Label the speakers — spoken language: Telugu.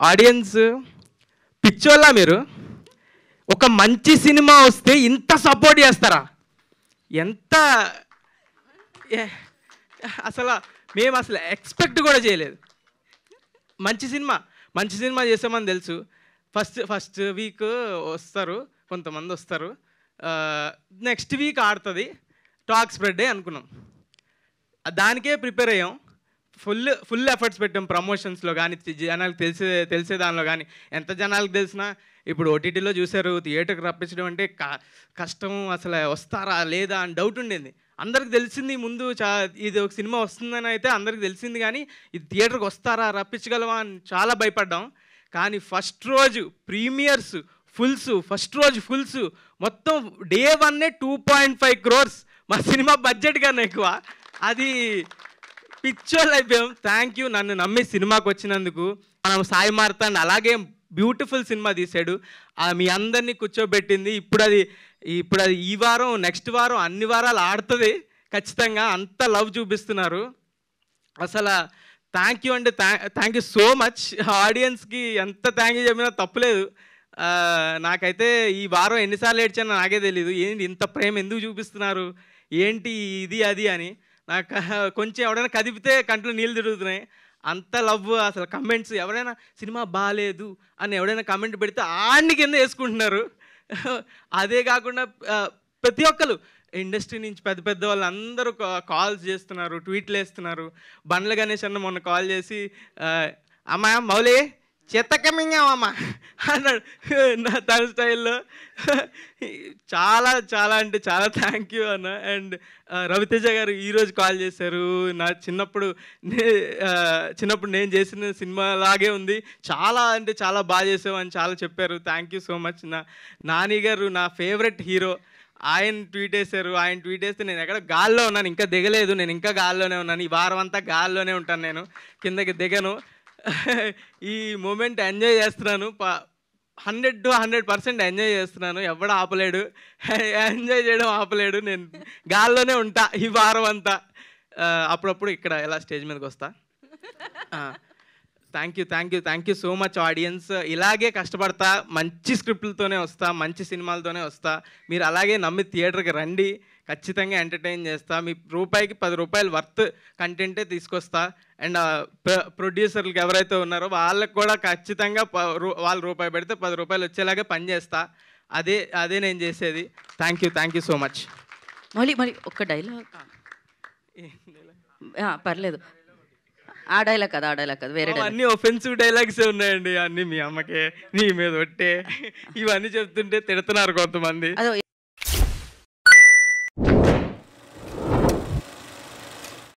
Speaker 1: ఆడియన్స్ పిచ్చోళ్ళ మీరు. ఒక మంచి సినిమా వస్తే ఇంత సపోర్ట్ చేస్తారా? ఎంత అసలు మేము అసలు ఎక్స్పెక్ట్ కూడా చేయలేదు. మంచి సినిమా చేసామని తెలుసు. ఫస్ట్ వీక్ వస్తారు, కొంతమంది వస్తారు, నెక్స్ట్ వీక్ ఆడుతుంది, టాక్ స్ప్రెడ్ అనుకున్నాం. దానికే ప్రిపేర్ అయ్యాం. ఫుల్ ఎఫర్ట్స్ పెట్టాం ప్రమోషన్స్లో కానీ, జనాలకు తెలిసే దానిలో కానీ. ఎంత జనాలకు తెలిసినా ఇప్పుడు ఓటీటీలో చూశారు, థియేటర్కి రప్పించడం అంటే కష్టం. అసలు వస్తారా లేదా అని డౌట్ ఉండేది. అందరికి తెలిసింది ముందు, ఇది ఒక సినిమా వస్తుందని అయితే అందరికి తెలిసింది, కానీ ఇది థియేటర్కి వస్తారా, రప్పించగలవా అని చాలా భయపడ్డాం. కానీ ఫస్ట్ రోజు ప్రీమియర్స్ ఫుల్స్ మొత్తం డే 1 2.5 crores మా సినిమా బడ్జెట్ కన్నా ఎక్కువ. అది పిక్చర్లు అయిపోయాం. థ్యాంక్ యూ నన్ను నమ్మి సినిమాకి వచ్చినందుకు. మనం సాయి మార్తాండ్ అలాగే బ్యూటిఫుల్ సినిమా తీశాడు, మీ అందరినీ కూర్చోబెట్టింది. ఇప్పుడు అది ఈ వారం, నెక్స్ట్ వారం, అన్ని వారాలు ఆడుతుంది ఖచ్చితంగా. అంత లవ్ చూపిస్తున్నారు. అసలు థ్యాంక్ యూ అంటే థ్యాంక్ యూ సో మచ్. ఆడియన్స్కి ఎంత థ్యాంక్ యూ చెప్పినా తప్పులేదు. నాకైతే ఈ వారం ఎన్నిసార్లు ఏడ్చానో నాకే తెలీదు. ఏంటి ఇంత ప్రేమ ఎందుకు చూపిస్తున్నారు, ఏంటి ఇది అది అని. నాకు కొంచెం ఎవడైనా కదిపితే కంట్లో నీళ్ళు తిరుగుతున్నాయి, అంత లవ్. అసలు కమెంట్స్ ఎవరైనా సినిమా బాగాలేదు అని ఎవడైనా కమెంట్ పెడితే ఆడిని కింద వేసుకుంటున్నారు. అదే కాకుండా ప్రతి ఒక్కరు ఇండస్ట్రీ నుంచి పెద్ద వాళ్ళు అందరూ కాల్స్ చేస్తున్నారు, ట్వీట్లు వేస్తున్నారు. బండ్ల గణేష్ అన్న మొన్న కాల్ చేసి, అమ్మా మౌలి చెత్తకమింగామమ్మా అన్నాడు నా తన స్టైల్లో. చాలా చాలా అంటే చాలా థ్యాంక్ యూ అన్న. అండ్ రవితేజ గారు ఈరోజు కాల్ చేశారు. నా చిన్నప్పుడు నేను చేసిన సినిమా లాగే ఉంది, చాలా అంటే చాలా బాగా చేసావు అని చాలా చెప్పారు. Thank you so much. Nani గారు నా ఫేవరెట్ హీరో, ఆయన ట్వీట్ వేశారు. ఆయన ట్వీట్ వేస్తే నేను ఎక్కడ గాల్లో ఉన్నాను, ఇంకా దిగలేదు, నేను ఇంకా గాల్లోనే ఉన్నాను. ఈ వారం అంతా గాల్లోనే ఉంటాను, నేను కిందకి దిగను. ఈ మూమెంట్ ఎంజాయ్ చేస్తున్నాను, 100 to 100% ఎంజాయ్ చేస్తున్నాను. ఎవడు ఆపలేడు, ఎంజాయ్ చేయడం ఆపలేడు. నేను గాల్లోనే ఉంటా ఈ వారం అంతా. అప్పుడప్పుడు ఇక్కడ ఎలా స్టేజ్ మీదకి వస్తా. Thank you so much audience. ఇలాగే కష్టపడతా, మంచి స్క్రిప్ట్లతోనే వస్తా, మంచి సినిమాలతోనే వస్తా. మీరు అలాగే నమ్మి థియేటర్కి రండి, ఖచ్చితంగా ఎంటర్టైన్ చేస్తా. మీ రూపాయికి 10 రూపాయలు వర్త్ కంటెంటే తీసుకొస్తా. అండ్ ప్రొడ్యూసర్లకు ఎవరైతే ఉన్నారో వాళ్ళకి కూడా ఖచ్చితంగా వాళ్ళు రూపాయి పెడితే 10 రూపాయలు వచ్చేలాగా పనిచేస్తా. అదే నేను చేసేది. Thank you so much.
Speaker 2: మరి ఒక్క డైలాగ్ పర్లేదు. ఆ డైలాగ్ కాదు, వేరే
Speaker 1: అన్ని ఒఫెన్సివ్ డైలాగ్స్ ఉన్నాయండి. అన్ని మీ అమ్మకే, నీ మీద ఒట్టే, ఇవన్నీ చెప్తుంటే తిడుతున్నారు కొంతమంది.